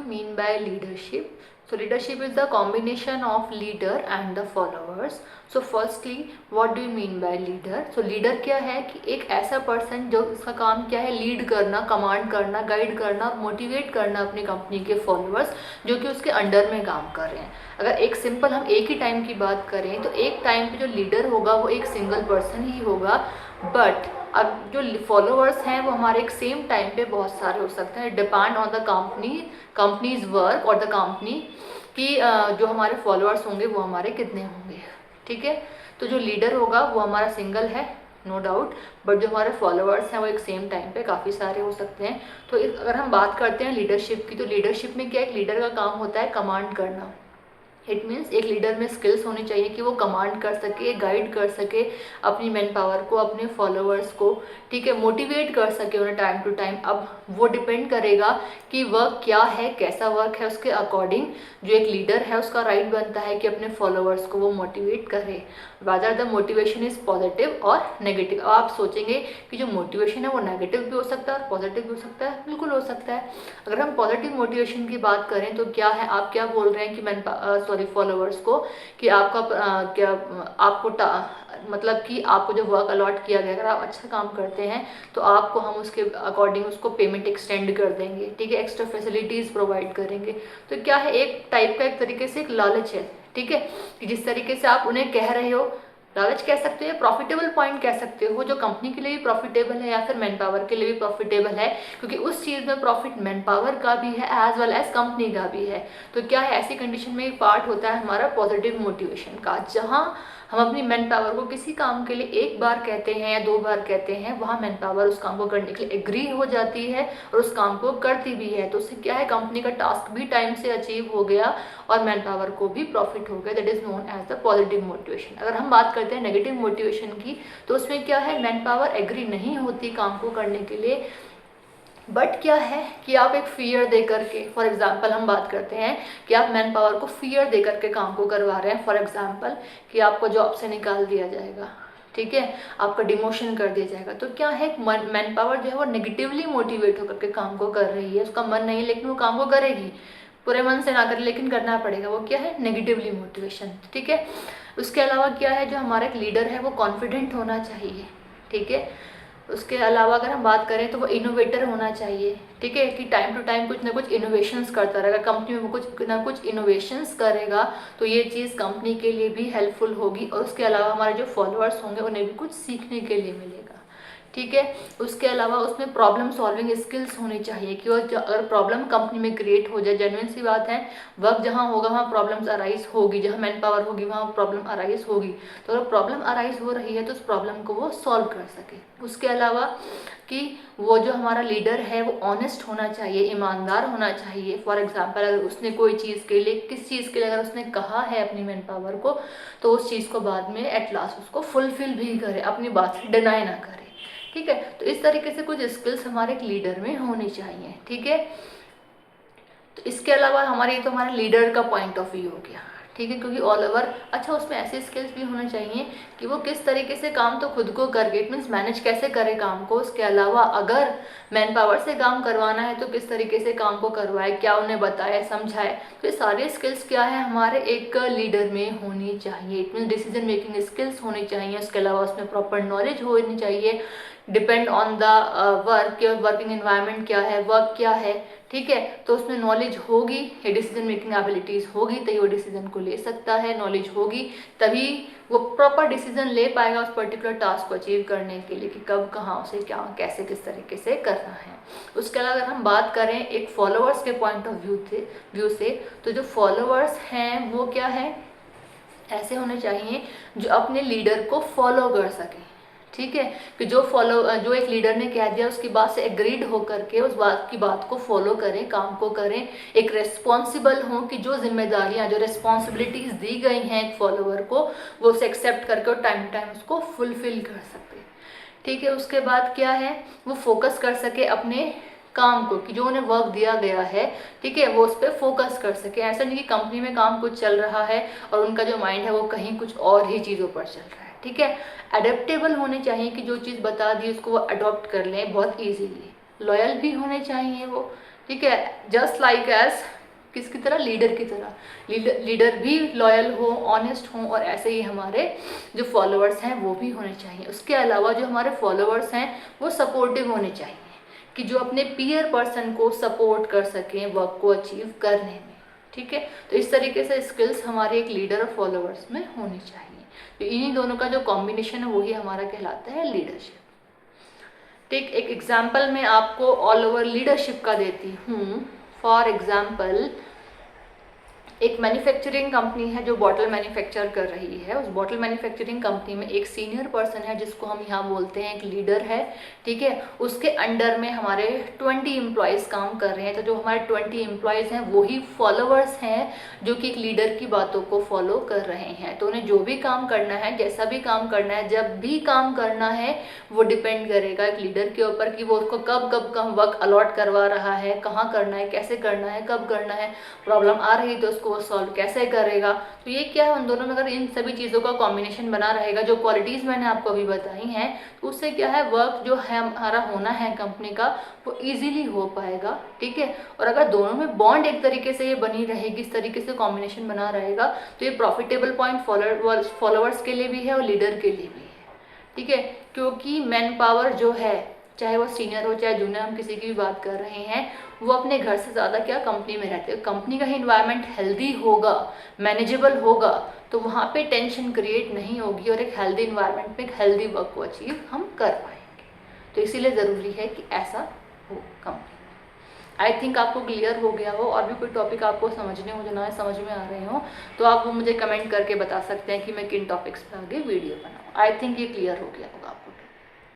mean by leadership? So leadership is the combination of leader and the followers. So firstly, what do you mean by leader? So leader क्या है कि एक ऐसा person जो उसका काम क्या है, लीड करना, कमांड करना, गाइड करना, मोटिवेट करना अपनी कंपनी के फॉलोअर्स जो कि उसके अंडर में काम कर रहे हैं। अगर एक सिंपल हम एक ही टाइम की बात करें तो एक टाइम पे जो लीडर होगा वो एक सिंगल पर्सन ही होगा, बट अब जो फॉलोअर्स हैं वो हमारे एक सेम टाइम पे बहुत सारे हो सकते हैं। Depend on the companies work और द कंपनी कि जो हमारे फॉलोअर्स होंगे वो हमारे कितने होंगे, ठीक है। तो जो लीडर होगा वो हमारा सिंगल है, नो डाउट, बट जो हमारे फॉलोअर्स हैं वो एक सेम टाइम पे काफ़ी सारे हो सकते हैं। तो अगर हम बात करते हैं लीडरशिप की, तो लीडरशिप में क्या, एक लीडर का काम होता है कमांड करना। इट मीन्स एक लीडर में स्किल्स होनी चाहिए कि वो कमांड कर सके, गाइड कर सके अपनी मैन पावर को, अपने फॉलोअर्स को, ठीक है, मोटिवेट कर सके उन्हें टाइम टू टाइम। अब वो डिपेंड करेगा कि वर्क क्या है, कैसा वर्क है, उसके अकॉर्डिंग जो एक लीडर है उसका राइट बनता है कि अपने फॉलोअर्स को वो मोटिवेट करे, whether the motivation is positive और नेगेटिव। आप सोचेंगे कि जो मोटिवेशन है वो नेगेटिव भी हो सकता है और पॉजिटिव भी हो सकता है, बिल्कुल हो सकता है। अगर हम पॉजिटिव मोटिवेशन की बात करें तो क्या है, आप क्या बोल रहे हैं कि फॉलोअर्स को कि आपका क्या आपको मतलब कि आपको जो वर्क अलॉट किया गया, अगर आप अच्छा काम करते हैं तो आपको हम उसके अकॉर्डिंग उसको पेमेंट एक्सटेंड कर देंगे, ठीक है, एक्स्ट्रा फैसिलिटीज़ प्रोवाइड करेंगे। तो क्या है, एक टाइप का एक तरीके से एक लालच है, ठीक है, कि जिस तरीके से आप उन्हें कह रहे हो, लालच कह सकते हो, प्रॉफिटेबल पॉइंट कह सकते हो, जो कंपनी के लिए भी प्रॉफिटेबल है या फिर मैन पावर के लिए भी प्रॉफिटेबल है, क्योंकि उस चीज़ में प्रॉफिट मैन पावर का भी है एज वेल एज कंपनी का भी है। तो क्या है, ऐसी कंडीशन में एक पार्ट होता है हमारा पॉजिटिव मोटिवेशन का, जहाँ हम अपनी मैन पावर को किसी काम के लिए एक बार कहते हैं या 2 बार कहते हैं, वहाँ मैन पावर उस काम को करने के लिए एग्री हो जाती है और उस काम को करती भी है। तो उससे क्या है, कंपनी का टास्क भी टाइम से अचीव हो गया और मैन पावर को भी प्रॉफिट हो गया। That is known as the positive motivation. अगर हम बात करते हैं नेगेटिव मोटिवेशन की, तो उसमें क्या है, मैन पावर एग्री नहीं होती काम को करने के लिए, बट क्या है कि आप एक फियर दे करके, फॉर एग्जांपल हम बात करते हैं कि आप मैन पावर को फियर दे करके काम को करवा रहे हैं। फॉर एग्जांपल कि आपको जॉब से निकाल दिया जाएगा, ठीक है, आपका डिमोशन कर दिया जाएगा, तो क्या है, मैन पावर जो है वो नेगेटिवली मोटिवेट होकर के काम को कर रही है। उसका मन नहीं, लेकिन वो काम को करेगी, पूरे मन से ना करे लेकिन करना पड़ेगा। वो क्या है, नेगेटिवली मोटिवेशन, ठीक है। उसके अलावा क्या है, जो हमारा एक लीडर है वो कॉन्फिडेंट होना चाहिए, ठीक है। उसके अलावा अगर हम बात करें तो वो इनोवेटर होना चाहिए, ठीक है, कि टाइम टू टाइम कुछ ना कुछ इनोवेशंस करता रहेगा, कंपनी में वो कुछ ना कुछ इनोवेशंस करेगा, तो ये चीज़ कंपनी के लिए भी हेल्पफुल होगी और उसके अलावा हमारे जो फॉलोअर्स होंगे उन्हें भी कुछ सीखने के लिए मिलेगा, ठीक है। उसके अलावा उसमें प्रॉब्लम सॉल्विंग स्किल्स होनी चाहिए कि अगर प्रॉब्लम कंपनी में क्रिएट हो जाए, जेन्युइन सी बात है, वर्क जहाँ होगा वहाँ प्रॉब्लम्स अराइज होगी, जहाँ मैन पावर होगी वहाँ प्रॉब्लम अराइज होगी, तो अगर प्रॉब्लम अराइज हो रही है तो उस प्रॉब्लम को वो सॉल्व कर सके। उसके अलावा कि वो जो हमारा लीडर है वो ऑनेस्ट होना चाहिए, ईमानदार होना चाहिए। फॉर एग्जांपल अगर उसने कोई चीज़ के लिए, किस चीज़ के लिए अगर उसने कहा है अपनी मैन पावर को, तो उस चीज़ को बाद में एट लास्ट उसको फुलफिल भी करे, अपनी बात से डिनाई ना करे, ठीक है। तो इस तरीके से कुछ स्किल्स हमारे एक लीडर में होनी चाहिए, ठीक है। तो इसके अलावा हमारे तो हमारे लीडर का पॉइंट ऑफ व्यू हो गया, ठीक है, क्योंकि ऑल ओवर अच्छा उसमें ऐसे स्किल्स भी होने चाहिए कि वो किस तरीके से काम तो खुद को करके, इट मीन्स मैनेज कैसे करे काम को। उसके अलावा अगर मैन पावर से काम करवाना है तो किस तरीके से काम को करवाए, क्या उन्हें बताए, समझाए। तो ये सारे स्किल्स क्या है, हमारे एक लीडर में होनी चाहिए। It means decision making skills होनी चाहिए। उसके अलावा उसमें प्रॉपर नॉलेज होनी चाहिए, depend on the work, working environment क्या है, वर्क क्या है, ठीक है। तो उसमें नॉलेज होगी, ये डिसीजन मेकिंग एबिलिटीज़ होगी तभी वो डिसीजन को ले सकता है, नॉलेज होगी तभी वो प्रॉपर डिसीजन ले पाएगा उस पर्टिकुलर टास्क को अचीव करने के लिए कि कब कहाँ उसे क्या कैसे किस तरीके से करना है। उसके अलावा अगर हम बात करें एक फॉलोअर्स के पॉइंट ऑफ व्यू से, तो जो फॉलोअर्स हैं वो क्या है, ऐसे होने चाहिए जो अपने लीडर को फॉलो कर सकें, ठीक है, कि जो एक लीडर ने कह दिया उसकी बात से एग्रीड होकर के उस बात की बात को फॉलो करें, काम को करें, एक रेस्पॉन्सिबल हों कि जो जिम्मेदारियां, जो रिस्पॉन्सिबिलिटीज़ दी गई हैं एक फॉलोअर को, वो उसे एक्सेप्ट करके और टाइम टाइम उसको फुलफिल कर सके, ठीक है। उसके बाद क्या है, वो फोकस कर सके अपने काम को, कि जो उन्हें वर्क दिया गया है, ठीक है, वो उस पर फोकस कर सके। ऐसा नहीं कि कंपनी में काम कुछ चल रहा है और उनका जो माइंड है वो कहीं कुछ और ही चीज़ों पर चल रहा है, ठीक है। अडेप्टेबल होने चाहिए कि जो चीज़ बता दी उसको वो अडॉप्ट कर लें बहुत ईजीली। लॉयल भी होने चाहिए वो, ठीक है, जस्ट लाइक एज किसकी तरह, लीडर की तरह। लीडर भी लॉयल हो, ऑनेस्ट हो, और ऐसे ही हमारे जो फॉलोअर्स हैं वो भी होने चाहिए। उसके अलावा जो हमारे फॉलोअर्स हैं वो सपोर्टिव होने चाहिए, कि जो अपने पीयर पर्सन को सपोर्ट कर सकें वर्क को अचीव करने में। ठीक है, तो इस तरीके से स्किल्स हमारे एक लीडर और फॉलोअर्स में होनी चाहिए। तो इन्हीं दोनों का जो कॉम्बिनेशन है वही हमारा कहलाता है लीडरशिप। ठीक, एक एग्जाम्पल मैं आपको ऑल ओवर लीडरशिप का देती हूँ। फॉर एग्जाम्पल, एक मैन्युफैक्चरिंग कंपनी है जो बॉटल मैन्युफैक्चर कर रही है। उस बॉटल मैन्युफैक्चरिंग कंपनी में एक सीनियर पर्सन है जिसको हम यहाँ बोलते हैं एक लीडर है। ठीक है, उसके अंडर में हमारे 20 एम्प्लॉयज़ काम कर रहे हैं। तो जो हमारे 20 एम्प्लॉयज़ हैं वही फॉलोअर्स हैं जो कि एक लीडर की बातों को फॉलो कर रहे हैं। तो उन्हें जो भी काम करना है, जैसा भी काम करना है, जब भी काम करना है, वो डिपेंड करेगा एक लीडर के ऊपर कि वो उसको कब कब कम वर्क अलॉट करवा रहा है, कहाँ करना है, कैसे करना है, कब करना है, प्रॉब्लम आ रही तो उसको वो सॉल्व कैसे करेगा। तो ये क्या है, उन दोनों में अगर इन सभी चीज़ों का कॉम्बिनेशन बना रहेगा, जो क्वालिटीज़ मैंने आपको अभी बताई हैं, तो उससे क्या है, वर्क जो है हमारा होना है कंपनी का वो इजीली हो पाएगा। ठीक है, और अगर दोनों में बॉन्ड एक तरीके से ये बनी रहेगी, इस तरीके से कॉम्बिनेशन बना रहेगा, तो ये प्रॉफिटेबल पॉइंट फॉलोअर्स के लिए भी है और लीडर के लिए भी है। ठीक है, क्योंकि मैन पावर जो है, चाहे वो सीनियर हो चाहे जूनियर, हम किसी की भी बात कर रहे हैं, वो अपने घर से ज़्यादा क्या कंपनी में रहते हैं। कंपनी का ही इन्वायरमेंट हेल्दी होगा, मैनेजेबल होगा, तो वहाँ पे टेंशन क्रिएट नहीं होगी और एक हेल्दी इन्वायरमेंट में एक हेल्दी वर्क को अचीव हम कर पाएंगे। तो इसीलिए ज़रूरी है कि ऐसा हो कंपनी। आई थिंक आपको क्लियर हो गया हो। और भी कोई टॉपिक आपको समझने हो, जो ना समझ में आ रहे हो, तो आप वो मुझे कमेंट करके बता सकते हैं कि मैं किन टॉपिक्स पर आगे वीडियो बनाऊँ। आई थिंक ये क्लियर हो गया होगा।